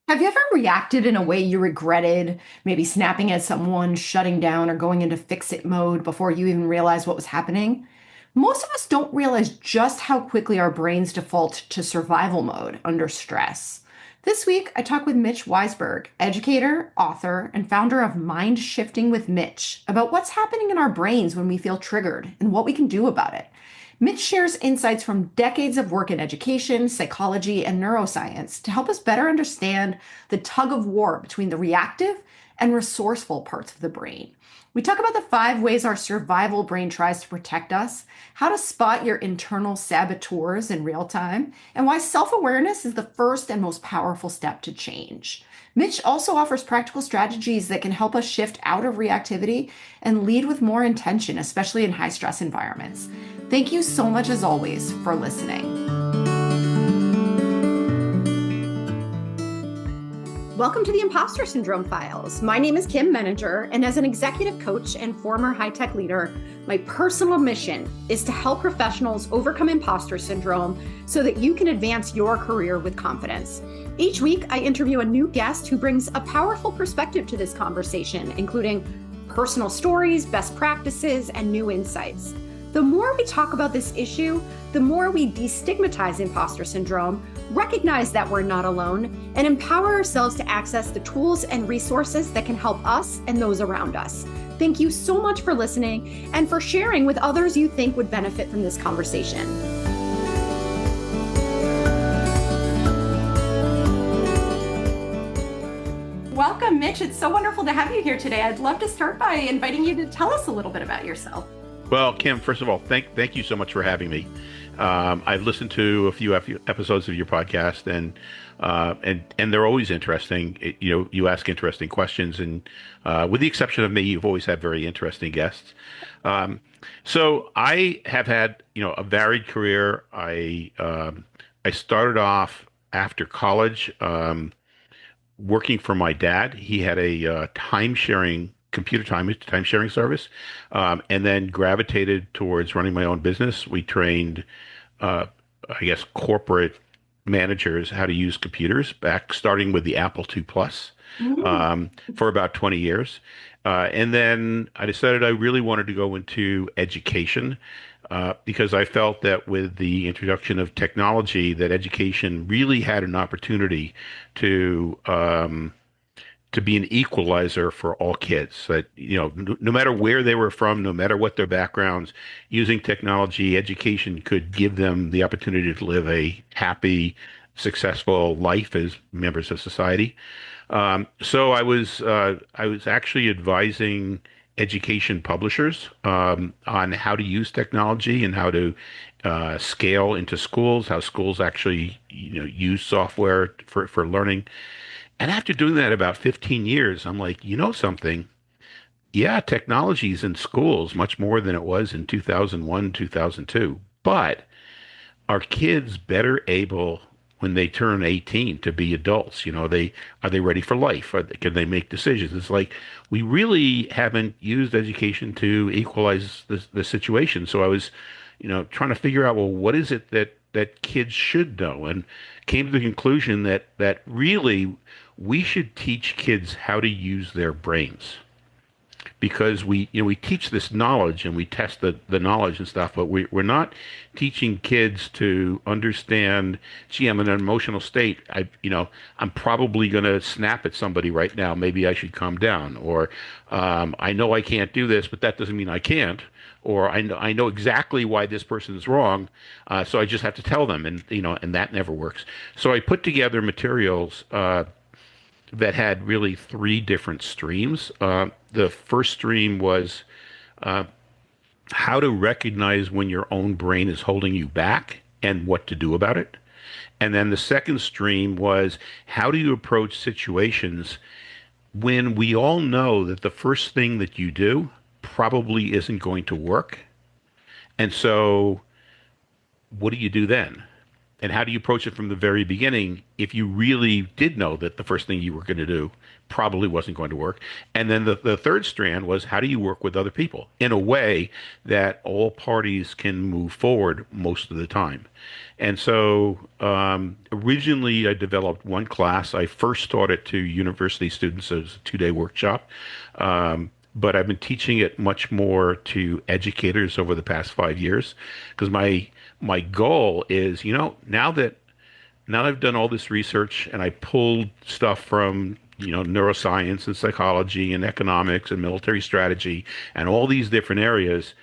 Have you ever reacted in a way you regretted, maybe snapping at someone, shutting down, or going into fix it mode before you even realized what was happening? Most of us don't realize just how quickly our brains default to survival mode under stress. This week, I talked with Mitch Weisburgh, educator, author, and founder of MindShifting with Mitch, about what's happening in our brains when we feel triggered and what we can do about it. Mitch shares insights from decades of work in education, psychology, and neuroscience to help us better understand the tug of war between the reactive and resourceful parts of the brain. We talk about the 5 ways our survival brain tries to protect us, how to spot your internal saboteurs in real time, and why self awareness is the first and most powerful step to change. Mitch also offers practical strategies that can help us shift out of reactivity and lead with more intention, especially in high stress environments. Thank you so much, as always, for listening. Welcome to the Impostor Syndrome Files. My name is Kim Meninger, and as an executive coach and former high-tech leader, my personal mission is to help professionals overcome imposter syndrome so that you can advance your career with confidence. Each week, I interview a new guest who brings a powerful perspective to this conversation, including personal stories, best practices, and new insights. The more we talk about this issue, the more we destigmatize imposter syndrome, recognize that we're not alone, and empower ourselves to access the tools and resources that can help us and those around us. Thank you so much for listening and for sharing with others you think would benefit from this conversation. Welcome, Mitch. It's so wonderful to have you here today. I'd love to start by inviting you to tell us a little bit about yourself. Well, Kim, first of all, thank you so much for having me. I've listened to a few episodes of your podcast, and they're always interesting. You ask interesting questions, and with the exception of me, you've always had very interesting guests. So I have had a varied career. I started off after college working for my dad. He had a time sharing service, and then gravitated towards running my own business. We trained, corporate managers how to use computers starting with the Apple II Plus, for about 20 years. And then I decided I really wanted to go into education, because I felt that with the introduction of technology, that education really had an opportunity to be an equalizer for all kids. That no matter where they were from, no matter what their backgrounds, using technology, education could give them the opportunity to live a happy, successful life as members of society. So I was actually advising education publishers on how to use technology and how to scale into schools, how schools actually use software for learning. And after doing that about 15 years, I'm like, something? Yeah, technology is in schools much more than it was in 2001, 2002. But are kids better able when they turn 18 to be adults? Are they ready for life? Can they make decisions? It's like we really haven't used education to equalize the situation. So I was, trying to figure out, well, what is it that kids should know? And came to the conclusion that really we should teach kids how to use their brains, because we teach this knowledge and we test the knowledge and stuff, but we're not teaching kids to understand, gee, I'm in an emotional state. I'm probably going to snap at somebody right now. Maybe I should calm down. Or I know I can't do this, but that doesn't mean I can't. Or I know exactly why this person is wrong, so I just have to tell them, and that never works. So I put together materials that had really 3 different streams. The first stream was how to recognize when your own brain is holding you back and what to do about it. And then the second stream was how do you approach situations when we all know that the first thing that you do probably isn't going to work. And so what do you do then? And how do you approach it from the very beginning if you really did know that the first thing you were going to do probably wasn't going to work? And then the third strand was how do you work with other people in a way that all parties can move forward most of the time? And so originally I developed one class. I first taught it to university students as a 2-day workshop. But I've been teaching it much more to educators over the past 5 years because my goal is, now that I've done all this research and I pulled stuff from, neuroscience and psychology and economics and military strategy and all these different areas,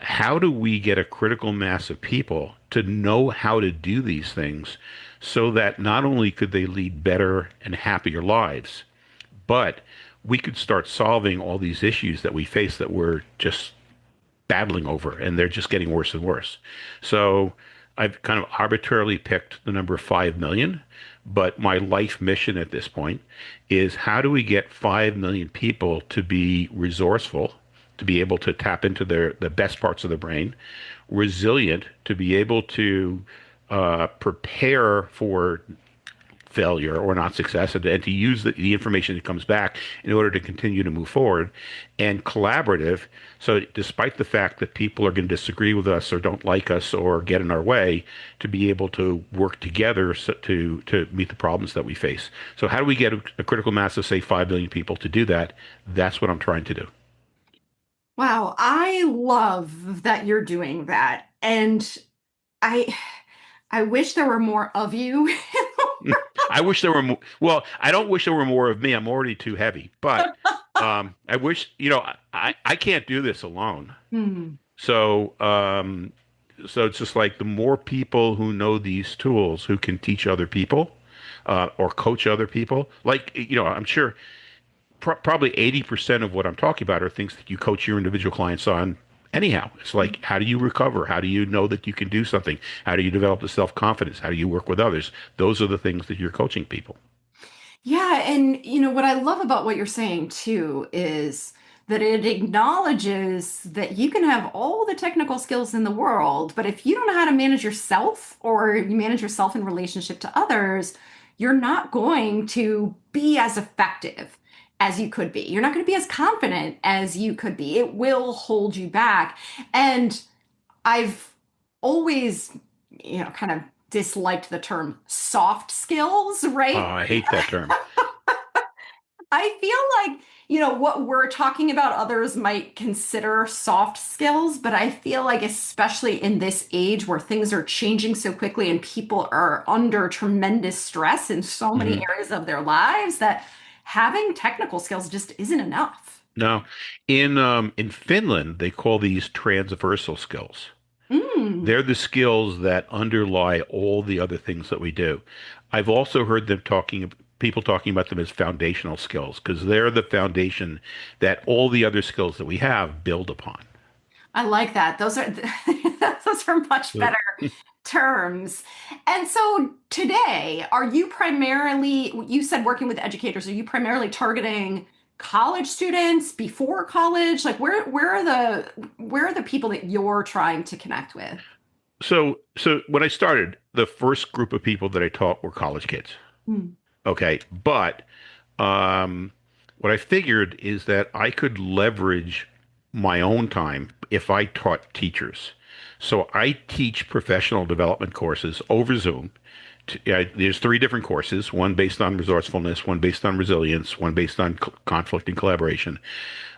how do we get a critical mass of people to know how to do these things so that not only could they lead better and happier lives, but we could start solving all these issues that we face that we're just battling over, and they're just getting worse and worse. So I've kind of arbitrarily picked the number 5 million, but my life mission at this point is how do we get 5 million people to be resourceful, to be able to tap into the best parts of the brain, resilient, to be able to prepare for failure or not success and to use the information that comes back in order to continue to move forward, and collaborative. So despite the fact that people are going to disagree with us or don't like us or get in our way, to be able to work together to meet the problems that we face. So how do we get a critical mass of, say, 5 billion people to do that? That's what I'm trying to do. Wow, I love that you're doing that. And I I wish there were more of you. I wish there were more. Well, I don't wish there were more of me. I'm already too heavy. But I wish, I can't do this alone. Hmm. So, so it's just like the more people who know these tools, who can teach other people, or coach other people. Like, I'm sure probably 80% of what I'm talking about are things that you coach your individual clients on anyhow. It's like, how do you recover? How do you know that you can do something? How do you develop the self-confidence? How do you work with others? Those are the things that you're coaching people. Yeah, and what I love about what you're saying too is that it acknowledges that you can have all the technical skills in the world, but if you don't know how to manage yourself or you manage yourself in relationship to others, you're not going to be as effective as you could be. You're not going to be as confident as you could be. It will hold you back. And I've always, kind of disliked the term soft skills, Oh, right? I hate that term. I feel like, what we're talking about, others might consider soft skills, but I feel like, especially in this age where things are changing so quickly and people are under tremendous stress in so many Mhm. areas of their lives, that having technical skills just isn't enough. No, in Finland, they call these transversal skills. Mm. They're the skills that underlie all the other things that we do. I've also heard people talking about them as foundational skills because they're the foundation that all the other skills that we have build upon. I like that. Those are those are much So, better terms. And so today, are you primarily, you said working with educators, are you primarily targeting college students before college? Like where are the people that you're trying to connect with? so when I started, the first group of people that I taught were college kids. Hmm. Okay, but um, what I figured is that I could leverage my own time if I taught teachers. So I teach professional development courses over Zoom. There's 3 different courses, one based on resourcefulness, one based on resilience, one based on conflict and collaboration.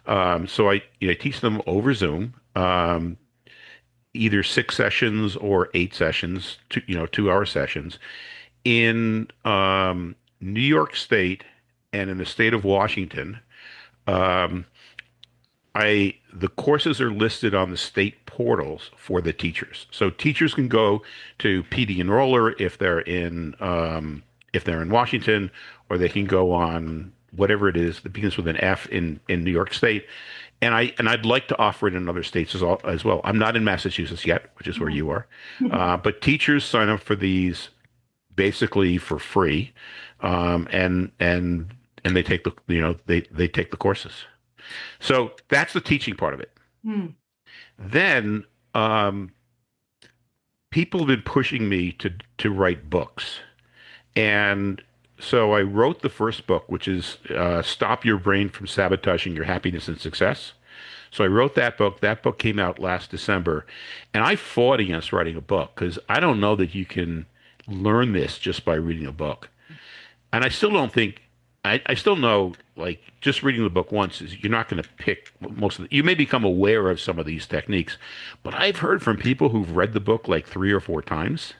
So I teach them over Zoom, either 6 sessions or 8 sessions, 2-hour sessions in New York State and in the state of Washington. Um, the courses are listed on the state portals for the teachers, so teachers can go to PD Enroller if they're in Washington, or they can go on whatever it is that begins with an F in New York State. And I'd like to offer it in other states as well. I'm not in Massachusetts yet, which is where you are, but teachers sign up for these basically for free, and they take they take the courses. So that's the teaching part of it. Hmm. Then, um, people have been pushing me to write books. And so I wrote the first book, which is Stop Your Brain from Sabotaging Your Happiness and Success. So I wrote that book. That book came out last December. And I fought against writing a book because I don't know that you can learn this just by reading a book. And I still don't think, I still know, like, just reading the book once is you're not going to pick most of the, you may become aware of some of these techniques. But I've heard from people who've read the book like 3 or 4 times.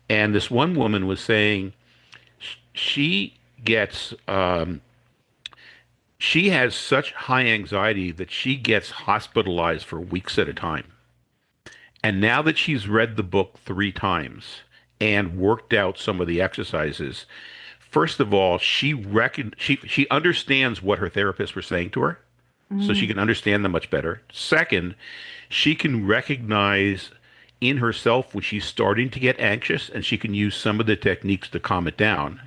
And this one woman was saying, she gets she has such high anxiety that she gets hospitalized for weeks at a time. And now that she's read the book 3 times and worked out some of the exercises, first of all, she understands what her therapists were saying to her, so she Mm. can understand them much better. Second, she can recognize in herself when she's starting to get anxious, and she can use some of the techniques to calm it down.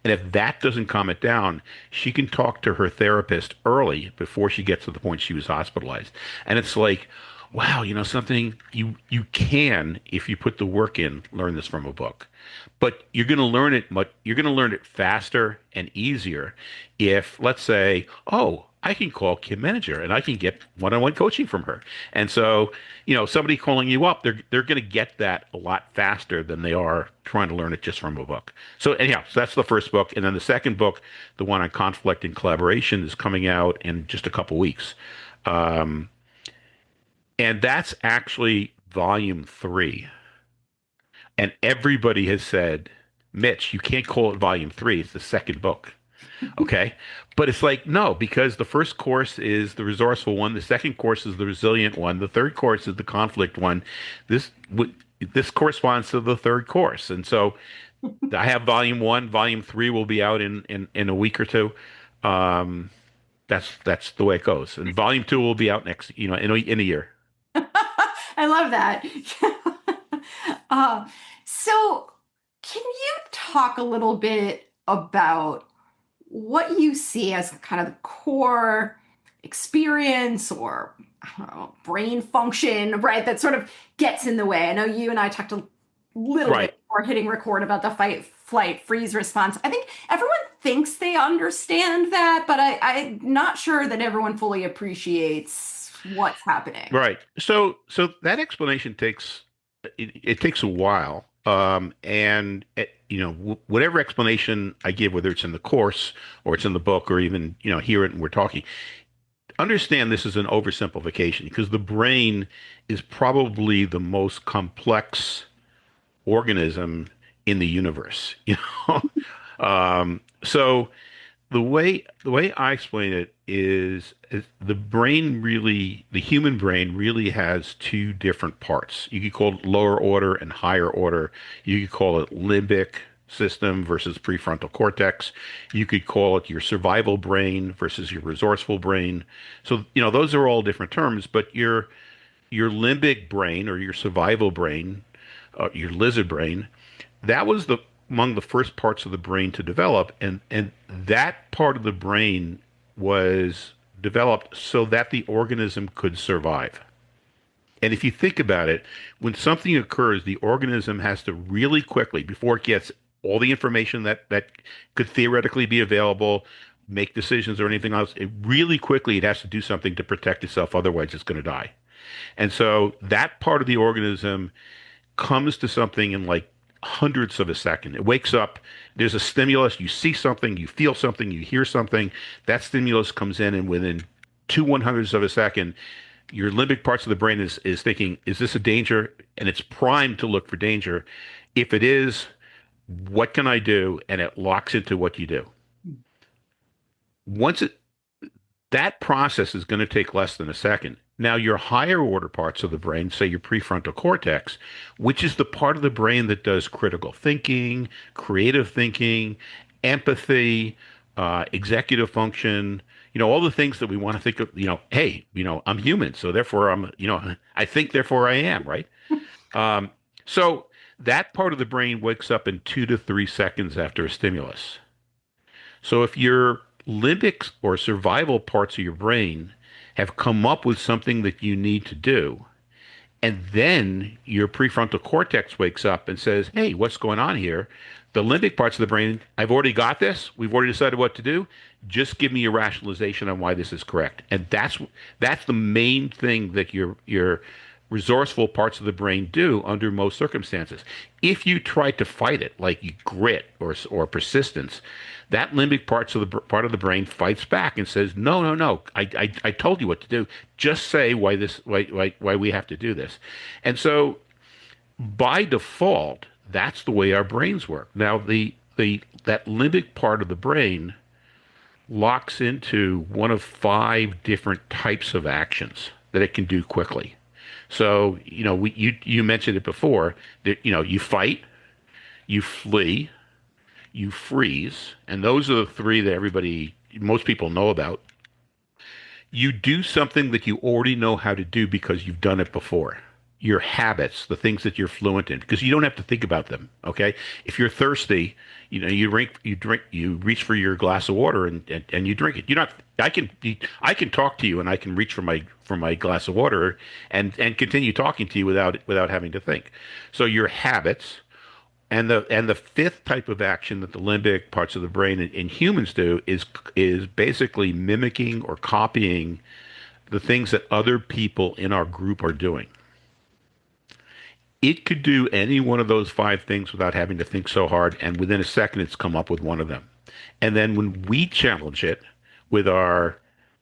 And if that doesn't calm it down, she can talk to her therapist early before she gets to the point she was hospitalized. And it's like, wow, something you can, if you put the work in, learn this from a book. But you're going to learn it faster and easier if, let's say, oh, I can call Kim Manager and I can get one-on-one coaching from her. And so, somebody calling you up, they're going to get that a lot faster than they are trying to learn it just from a book. So anyhow, so that's the first book. And then the second book, the one on conflict and collaboration, is coming out in just a couple weeks. Um, and that's actually volume 3. And everybody has said, Mitch, you can't call it volume 3. It's the second book. Okay. But it's like, no, because the first course is the resourceful one. The second course is the resilient one. The third course is the conflict one. This, this corresponds to the third course. And so I have volume 1. Volume 3 will be out in a week or two. Um, that's the way it goes. And volume 2 will be out next, in a year. I love that. uh, so, can you talk a little bit about what you see as kind of the core experience or I don't know, brain function, right? That sort of gets in the way. I know you and I talked a little Right. bit before hitting record about the fight, flight, freeze response. I think everyone thinks they understand that, but I'm not sure that everyone fully appreciates what's happening. Right. So that explanation it takes a while. And whatever explanation I give, whether it's in the course or it's in the book or even hear it and we're talking, understand this is an oversimplification because the brain is probably the most complex organism in the universe. So the way I explain it is the human brain really has 2 different parts. You could call it lower order and higher order. You could call it limbic system versus prefrontal cortex. You could call it your survival brain versus your resourceful brain. So, those are all different terms, but your limbic brain or your survival brain, your lizard brain, that was the among the first parts of the brain to develop, and that part of the brain was developed so that the organism could survive. And if you think about it, when something occurs, the organism has to really quickly, before it gets all the information that could theoretically be available, make decisions or anything else, really quickly it has to do something to protect itself. Otherwise, it's going to die. And so that part of the organism comes to something in like hundredths of a second. It wakes up, there's a stimulus, you see something, you feel something, you hear something. That stimulus comes in, and within 2/100ths of a second, your limbic parts of the brain is thinking, is this a danger? And it's primed to look for danger. If it is, what can I do? And it locks into what you do. Once it That process is going to take less than a second. Now, your higher order parts of the brain, say your prefrontal cortex, which is the part of the brain that does critical thinking, creative thinking, empathy, executive function, all the things that we want to think of, hey, I'm human, so therefore I think, therefore I am, right? Um, so that part of the brain wakes up in 2 to 3 seconds after a stimulus. So if your limbic or survival parts of your brain have come up with something that you need to do, And then your prefrontal cortex wakes up and says, "Hey, what's going on here? The limbic parts of the brain, I've already got this. We've already decided what to do. Just give me a rationalization on why this is correct." And that's the main thing that your resourceful parts of the brain do under most circumstances. If you try to fight it, like you grit or persistence, that limbic part of the brain fights back and says, "No, no, no. I told you what to do. Just say why we have to do this." And so by default, that's the way our brains work. Now, the that limbic part of the brain locks into one of five different types of actions that it can do quickly. So, you mentioned it before that, you fight, you flee, you freeze, and those are the three that most people know about. You do something that you already know how to do because you've done it before. Your habits, the things that you're fluent in, because you don't have to think about them. Okay. If you're thirsty, you reach for your glass of water and you drink it. You're not, I can talk to you and I can reach for my glass of water and continue talking to you without having to think. So your habits, and the fifth type of action that the limbic parts of the brain in humans do is basically mimicking or copying the things that other people in our group are doing. It could do any one of those five things without having to think so hard, and within a second, it's come up with one of them. And then when we challenge it with our,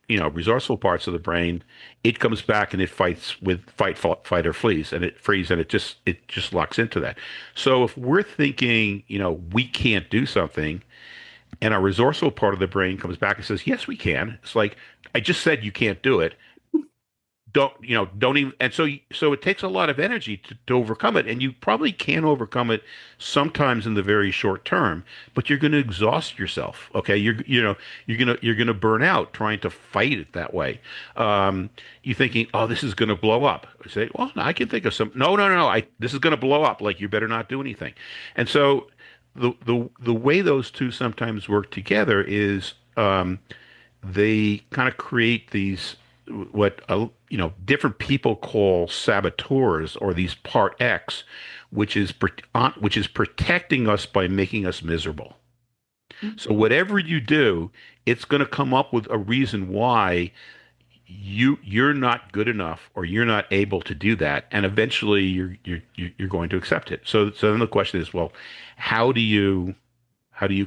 resourceful parts of the brain, it comes back and it fights with fight or flees, and it frees, and it just locks into that. So if we're thinking, we can't do something, and our resourceful part of the brain comes back and says, "Yes, we can." It's like, I just said you can't do it. Don't even. And so it takes a lot of energy to overcome it, and you probably can overcome it sometimes in the very short term, but you're going to exhaust yourself. Okay. You're going to burn out trying to fight it that way. You're thinking, "Oh, this is going to blow up." I say, "Well, no, I can think of some." "No, no, no, no. This is going to blow up. Like, you better not do anything." And so the way those two sometimes work together is, they kind of create these, what different people call saboteurs, or these part X, which is protecting us by making us miserable. So whatever you do, it's going to come up with a reason why you're not good enough, or you're not able to do that, and eventually you're going to accept it. So then the question is, well, how do you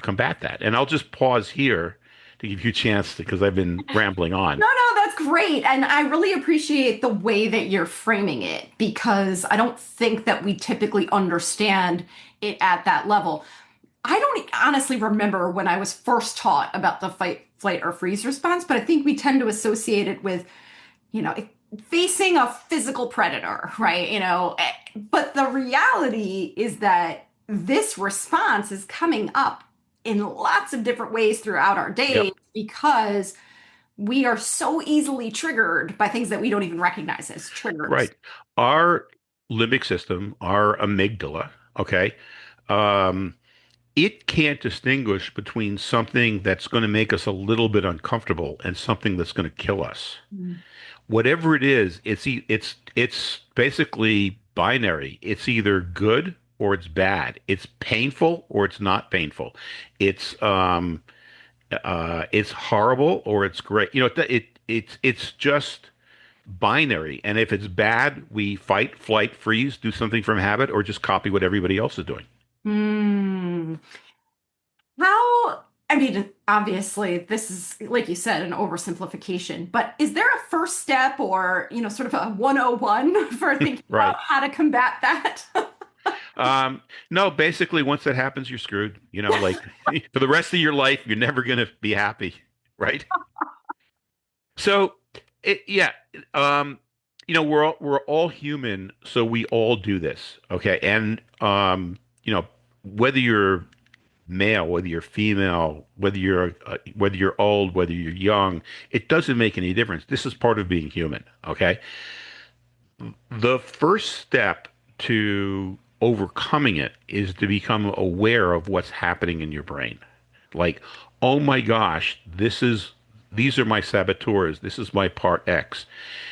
combat that? And I'll just pause here to give you a chance, because I've been rambling on. No, no, that's great. And I really appreciate the way that you're framing it because I don't think that we typically understand it at that level. I don't honestly remember when I was first taught about the fight, flight, or freeze response, but I think we tend to associate it with, you know, facing a physical predator, right? But the reality is that this response is coming up in lots of different ways throughout our Yep. days because we are so easily triggered by things that we don't even recognize as triggers. Right. Our limbic system, our amygdala, okay, um, it can't distinguish between something that's going to make us a little bit uncomfortable and something that's going to kill us. Mm. Whatever it is, it's basically binary. It's either good or it's bad. It's painful or it's not painful. It's horrible or it's great. It's just binary. And if it's bad, we fight, flight, freeze, do something from habit, or just copy what everybody else is doing. Hmm. How, I mean, obviously, this is, like you said, an oversimplification, but is there a first step or, sort of a 101 for thinking about Right. how to combat that? No, basically, once that happens, you're screwed. Like, for the rest of your life, you're never going to be happy, right? So, yeah, um, we're all human, so we all do this, okay? And whether you're male, whether you're female, whether you're old, whether you're young, it doesn't make any difference. This is part of being human, okay? The first step to overcoming it is to become aware of what's happening in your brain. Like, "Oh my gosh, these are my saboteurs. This is my part X."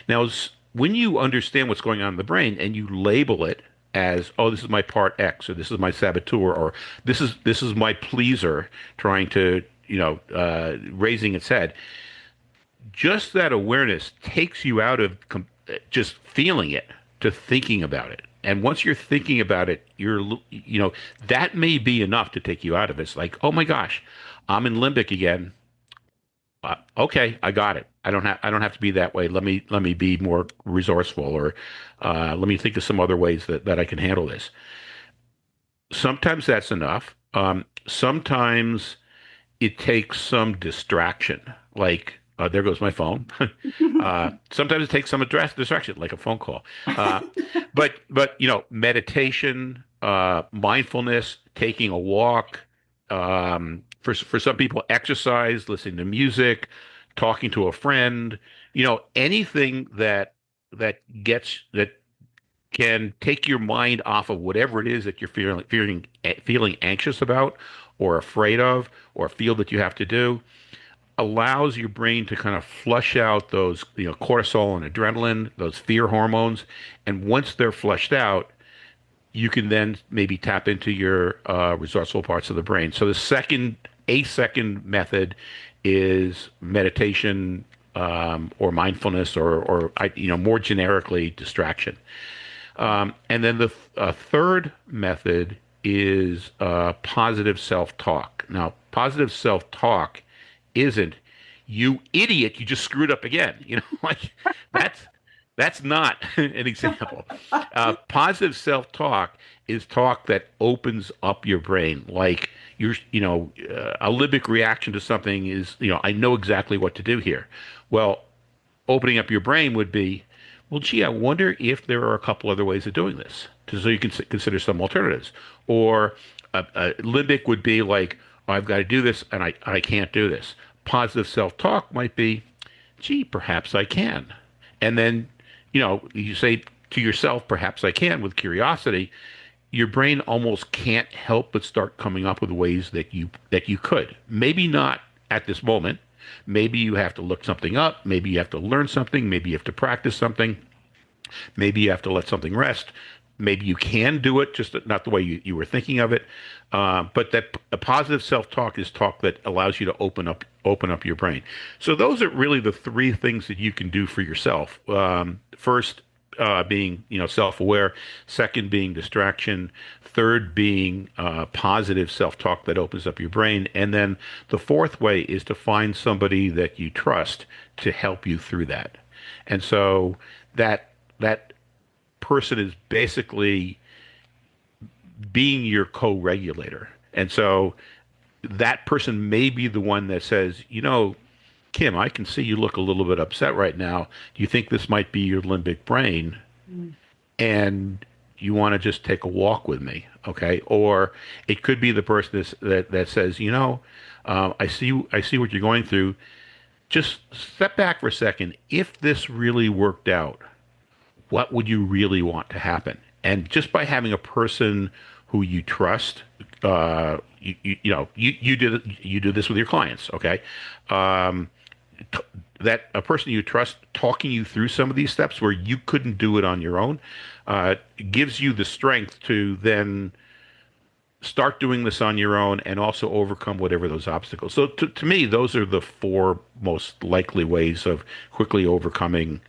Now, when you understand what's going on in the brain and you label it as, oh, this is my part X, or this is my saboteur, or this is my pleaser trying to, raising its head, just that awareness takes you out of just feeling it to thinking about it. And once you're thinking about it, that may be enough to take you out of it. It's like, oh my gosh, I'm in limbic again. Okay, I got it. I don't have to be that way. Let me be more resourceful, or let me think of some other ways that I can handle this. Sometimes that's enough. Sometimes it takes some distraction, like there goes my phone. Sometimes it takes some distraction, like a phone call. Uh, but meditation, mindfulness, taking a walk. For some people, exercise, listening to music, talking to a friend. Anything that can take your mind off of whatever it is that you're feeling anxious about, or afraid of, or feel that you have to do, allows your brain to kind of flush out those, cortisol and adrenaline, those fear hormones. And once they're flushed out, you can then maybe tap into your resourceful parts of the brain. So a second method is meditation, or mindfulness, or more generically, distraction. And then the third method is positive self-talk. Now, positive self-talk isn't, you idiot, you just screwed up again. Like that's that's not an example. Positive self-talk is talk that opens up your brain. Like a limbic reaction to something is, I know exactly what to do here. Well, opening up your brain would be, well, gee, I wonder if there are a couple other ways of doing this, so you can consider some alternatives. Or a limbic would be like, oh, I've got to do this, and I can't do this. Positive self-talk might be, gee, perhaps I can. And then, you say to yourself, perhaps I can, with curiosity. Your brain almost can't help but start coming up with ways that you could. Maybe not at this moment. Maybe you have to look something up. Maybe you have to learn something. Maybe you have to practice something. Maybe you have to let something rest. Maybe you can do it, just not the way you were thinking of it. But that a positive self-talk is talk that allows you to open up your brain. So those are really the three things that you can do for yourself. First, being self-aware. Second, being distraction. Third, being positive self-talk that opens up your brain. And then the fourth way is to find somebody that you trust to help you through that. And so that person is basically being your co-regulator. And so that person may be the one that says, Kim, I can see you look a little bit upset right now. Do you think this might be your limbic brain? And you want to just take a walk with me, okay? Or it could be the person that says, I see what you're going through. Just step back for a second. If this really worked out, what would you really want to happen? And just by having a person who you trust, you do this with your clients, okay? That a person you trust talking you through some of these steps where you couldn't do it on your own, gives you the strength to then start doing this on your own and also overcome whatever those obstacles. So to me, those are the four most likely ways of quickly overcoming,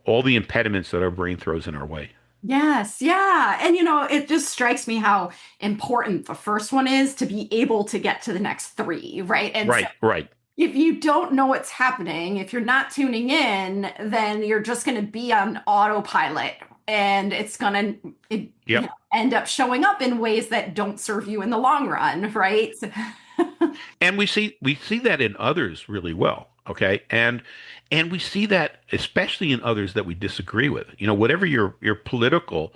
all the impediments that our brain throws in our way. Yes, yeah. And it just strikes me how important the first one is to be able to get to the next three, right? And so Right, right. if you don't know what's happening, if you're not tuning in, then you're just going to be on autopilot and it's going to Yep. end up showing up in ways that don't serve you in the long run, right? And we see that in others really well, okay? And we see that especially in others that we disagree with. Whatever your political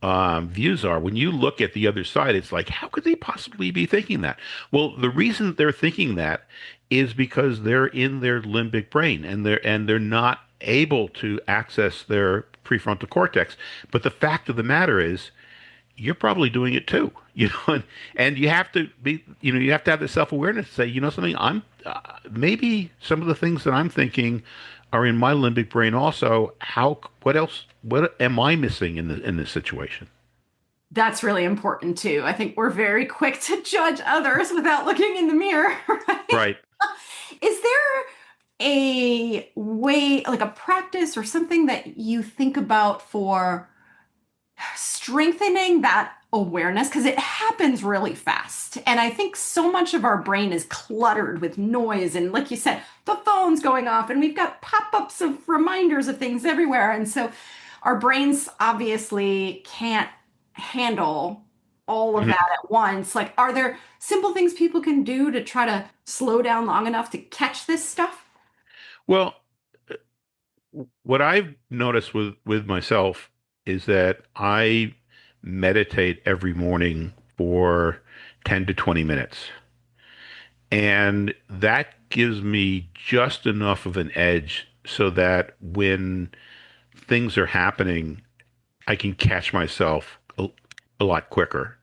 views are, when you look at the other side, it's like, how could they possibly be thinking that? Well, the reason that they're thinking that is because they're in their limbic brain, and they're not able to access their prefrontal cortex. But the fact of the matter is, you're probably doing it too, and you have to be, you have to have the self-awareness to say, something, I'm maybe some of the things that I'm thinking are in my limbic brain also. What else, what am I missing in this situation? That's really important too. I think we're very quick to judge others without looking in the mirror, right? Right. Is there a way, like a practice or something that you think about for strengthening that awareness? Because it happens really fast. And I think so much of our brain is cluttered with noise. And like you said, the phone's going off, and we've got pop ups of reminders of things everywhere. And so our brains obviously can't handle all of Mhm. that at once. Like, are there simple things people can do to try to slow down long enough to catch this stuff? Well, what I've noticed with myself is that I meditate every morning for 10 to 20 minutes. And that gives me just enough of an edge so that when things are happening, I can catch myself a lot quicker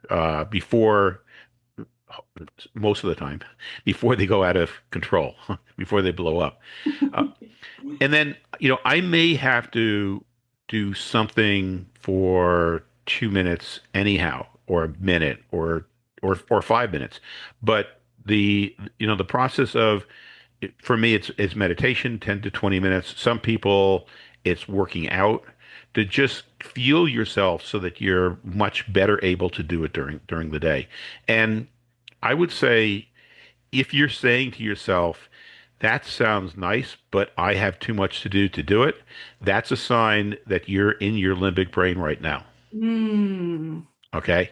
before most of the time, before they go out of control, before they blow up. Uh, and then, I may have to do something for 2 minutes anyhow, or a minute, or 5 minutes. But the process of, for me, it's meditation, 10 to 20 minutes. Some people, it's working out to just feel yourself so that you're much better able to do it during the day. And I would say, if you're saying to yourself, that sounds nice, but I have too much to do it, that's a sign that you're in your limbic brain right now. Mm. Okay?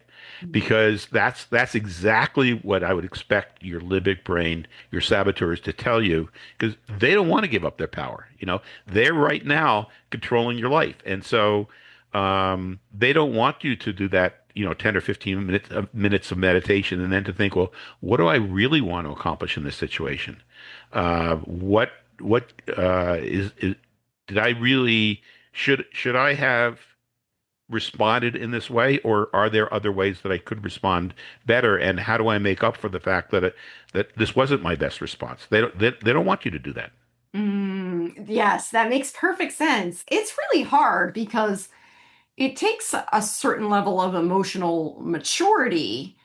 Because that's exactly what I would expect your limbic brain, your saboteurs to tell you, because they don't want to give up their power. They're right now controlling your life. And so they don't want you to do that, 10 or 15 minutes of meditation and then to think, well, what do I really want to accomplish in this situation? What is did I really should I have responded in this way, or are there other ways that I could respond better? And how do I make up for the fact that this wasn't my best response? They don't want you to do that. Yes, that makes perfect sense. It's really hard because it takes a certain level of emotional maturity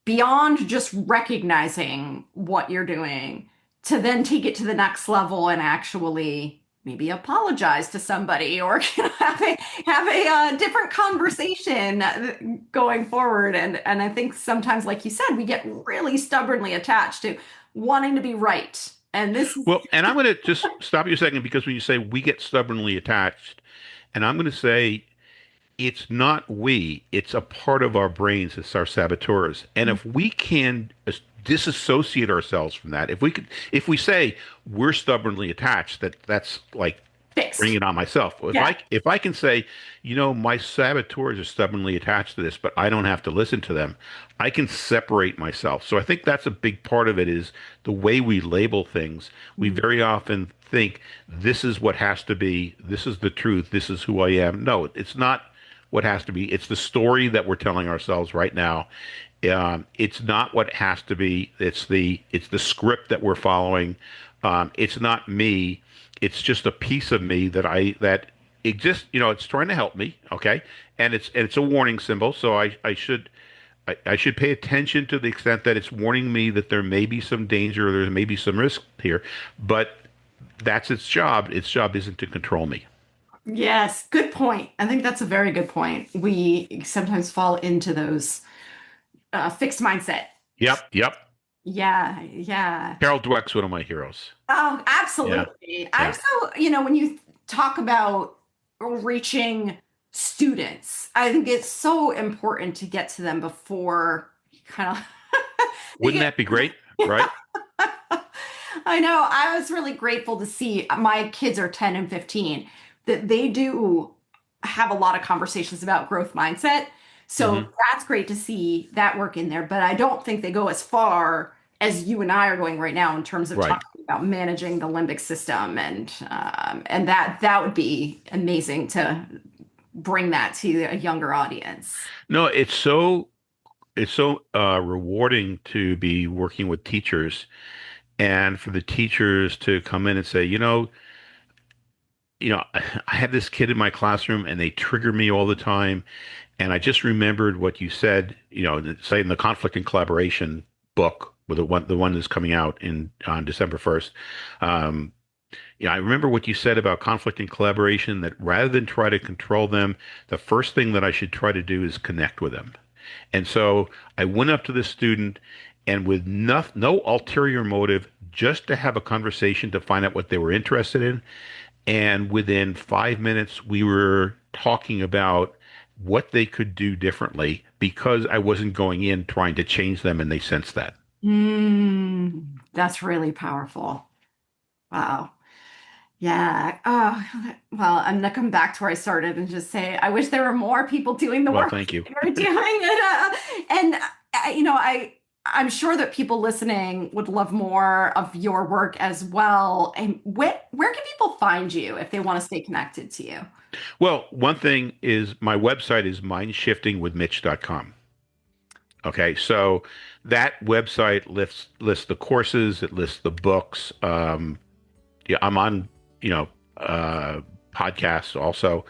beyond just recognizing what you're doing to then take it to the next level and actually maybe apologize to somebody or have a different conversation going forward. And I think sometimes, like you said, we get really stubbornly attached to wanting to be right. And this is Well, and I'm going to just stop you a second, because when you say we get stubbornly attached, and I'm going to say it's not we, it's a part of our brains, it's our saboteurs. And if we can disassociate ourselves from that, if we say we're stubbornly attached, that's like bring fixed. it on myself. If Yeah. I can say, my saboteurs are stubbornly attached to this, but I don't have to listen to them, I can separate myself. So I think that's a big part of it, is the way we label things. We very often think this is what has to be, this is the truth, this is who I am. No, it's not what has to be. It's the story that we're telling ourselves right now. It's not what has to be. It's the script that we're following. It's not me. It's just a piece of me that exists. It's trying to help me. Okay, and it's a warning symbol. So I should pay attention to the extent that it's warning me that there may be some danger, or there may be some risk here. But that's its job. Its job isn't to control me. Yes, good point. I think that's a very good point. We sometimes fall into those fixed mindset. Yep. Yep. Yeah, yeah. Carol Dweck's one of my heroes. Oh, Yeah. absolutely. I'm Yeah. so, when you talk about reaching students, I think it's so important to get to them before you kind of they Wouldn't get. that be great? Right? I know. I was really grateful to see my kids are 10 and 15 that they do have a lot of conversations about growth mindset. So Hmm. that's great to see that work in there. But I don't think they go as far as you and I are going right now in terms of Right. talking about managing the limbic system, and that would be amazing to bring that to a younger audience. No, it's so rewarding to be working with teachers, and for the teachers to come in and say, I had this kid in my classroom and they trigger me all the time. And I just remembered what you said, say in the conflict and collaboration book, with the one that's coming out on December 1st. Um, I remember what you said about conflict and collaboration, that rather than try to control them, the first thing that I should try to do is connect with them. And so I went up to the student and with no ulterior motive, just to have a conversation to find out what they were interested in. And within 5 minutes, we were talking about what they could do differently because I wasn't going in trying to change them, and they sensed that. That's really powerful. Wow. Yeah. Oh, well, I'm gonna come back to where I started and just say I wish there were more people doing the Well, work thank you. you're doing. And I'm sure that people listening would love more of your work as well. And where can people find you if they want to stay connected to you? Well, one thing is my website is mindshiftingwithmitch.com. Okay, so that website lists the courses, it lists the books. Yeah, I'm on, you know, podcasts also.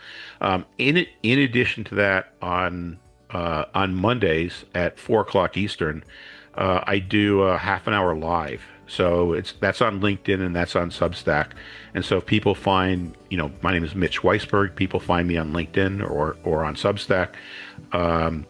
In addition to that, on Mondays at 4 o'clock Eastern, I do a half an hour live. So that's on LinkedIn and that's on Substack. And so if people find, my name is Mitch Weisburgh. People find me on LinkedIn or on Substack.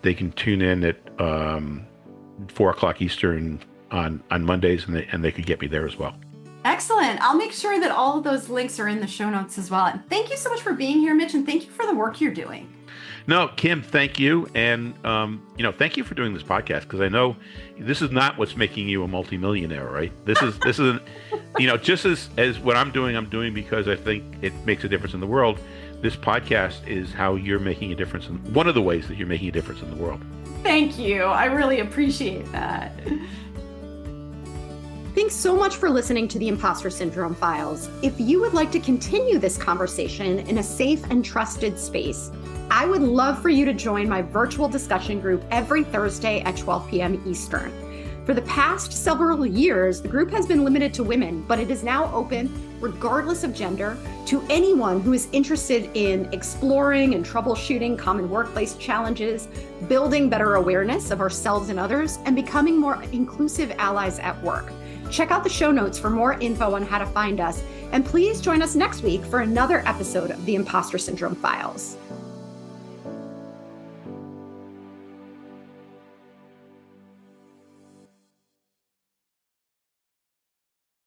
They can tune in at 4 o'clock Eastern on Mondays, and they could get me there as well. Excellent. I'll make sure that all of those links are in the show notes as well. And thank you so much for being here, Mitch, and thank you for the work you're doing. No, Kim, thank you, and thank you for doing this podcast, because I know this is not what's making you a multimillionaire, right? This isn't, just as what I'm doing because I think it makes a difference in the world. This podcast is how you're making a difference, in one of the ways that you're making a difference in the world. Thank you. I really appreciate that. Thanks so much for listening to the Impostor Syndrome Files. If you would like to continue this conversation in a safe and trusted space, I would love for you to join my virtual discussion group every Thursday at 12 p.m. Eastern. For the past several years, the group has been limited to women, but it is now open, regardless of gender, to anyone who is interested in exploring and troubleshooting common workplace challenges, building better awareness of ourselves and others, and becoming more inclusive allies at work. Check out the show notes for more info on how to find us, and please join us next week for another episode of the Impostor Syndrome Files.